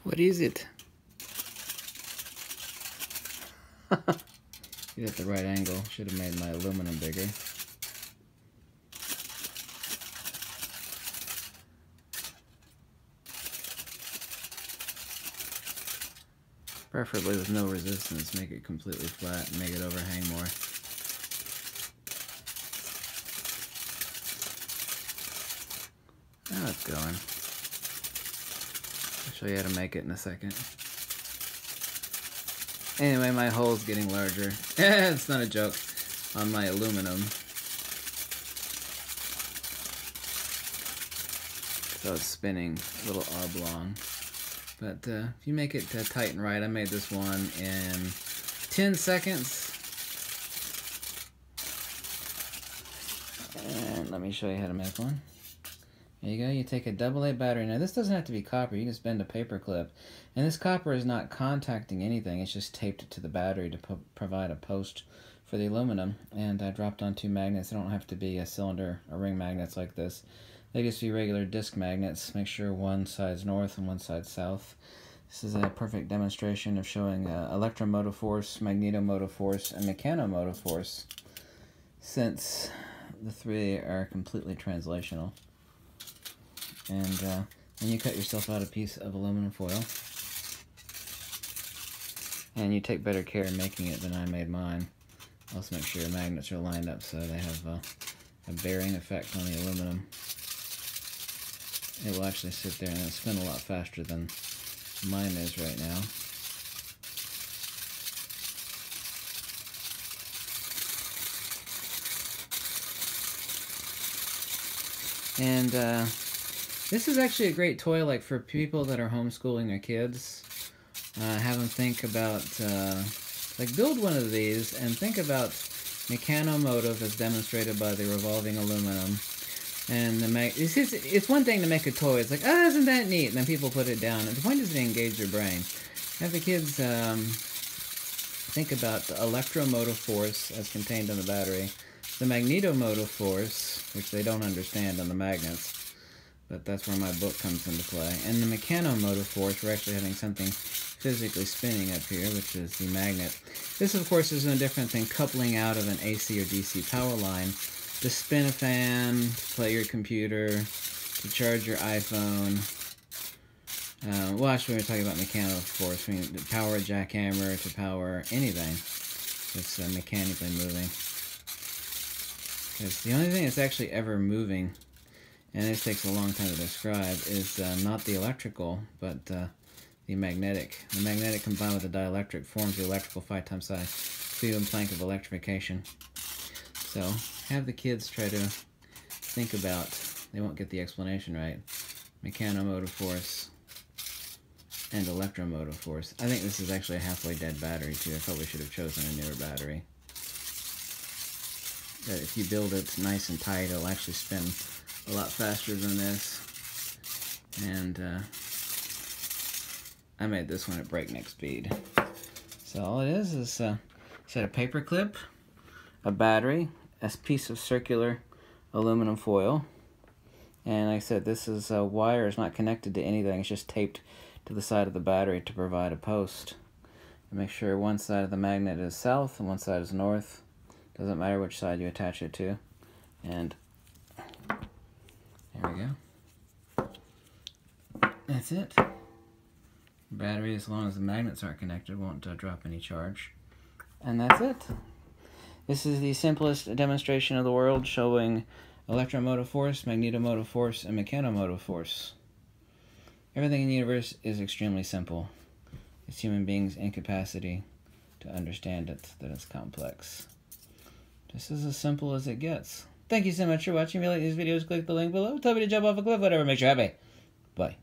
What is it? Get at the right angle. Should have made my aluminum bigger. Preferably with no resistance. Make it completely flat and make it overhang more. Now it's going. I'll show you how to make it in a second. Anyway, my hole's getting larger. It's not a joke. On my aluminum. So it's spinning a little oblong. But if you make it tight and right, I made this one in 10 seconds. And let me show you how to make one. There you go. You take a AA battery. Now this doesn't have to be copper. You can bend a paper clip. And this copper is not contacting anything. It's just taped to the battery to provide a post for the aluminum. And I dropped on 2 magnets. They don't have to be a cylinder or ring magnets like this. They just be regular disc magnets. Make sure one side's north and one side's south. This is a perfect demonstration of showing electromotive force, magnetomotive force, and mechanomotive force, since the 3 are completely translational. And then you cut yourself out a piece of aluminum foil. And you take better care in making it than I made mine. Also make sure your magnets are lined up so they have a bearing effect on the aluminum. It will actually sit there and it'll spin a lot faster than mine is right now. And this is actually a great toy, like for people that are homeschooling their kids. Have them think about, like build one of these and think about Mechanomotive as demonstrated by the revolving aluminum. And it's one thing to make a toy. It's like, oh, isn't that neat? And then people put it down. And the point is to engage your brain. Have the kids think about the electromotive force as contained in the battery, the magnetomotive force, which they don't understand on the magnets, but that's where my book comes into play, and the mechanomotive force. We're actually having something physically spinning up here, which is the magnet. This, of course, is no different than coupling out of an AC or DC power line to spin a fan, to play your computer, to charge your iPhone. Well, actually, we're talking about mechanical force. We mean to power a jackhammer, to power anything that's mechanically moving. Because the only thing that's actually ever moving, and this takes a long time to describe, is not the electrical, but the magnetic. The magnetic combined with the dielectric forms the electrical 5 times psi Cleveland plank of electrification. So have the kids try to think about, they won't get the explanation right, mechanomotive force and electromotive force. I think this is actually a halfway dead battery too. I probably should have chosen a newer battery. But if you build it nice and tight, it'll actually spin a lot faster than this. And I made this one at breakneck speed. So all it is set a paper clip, a battery, a piece of circular aluminum foil, and like I said, this is a wire. It's not connected to anything. It's just taped to the side of the battery to provide a post. And make sure one side of the magnet is south and one side is north. Doesn't matter which side you attach it to. And there we go. That's it. Battery, as long as the magnets aren't connected, won't drop any charge. And that's it. This is the simplest demonstration of the world showing electromotive force, magnetomotive force, and mechanomotive force. Everything in the universe is extremely simple. It's human beings' incapacity to understand it, that it's complex. This is as simple as it gets. Thank you so much for watching. If you like these videos, click the link below. Tell me to jump off a cliff, whatever makes you happy. Bye.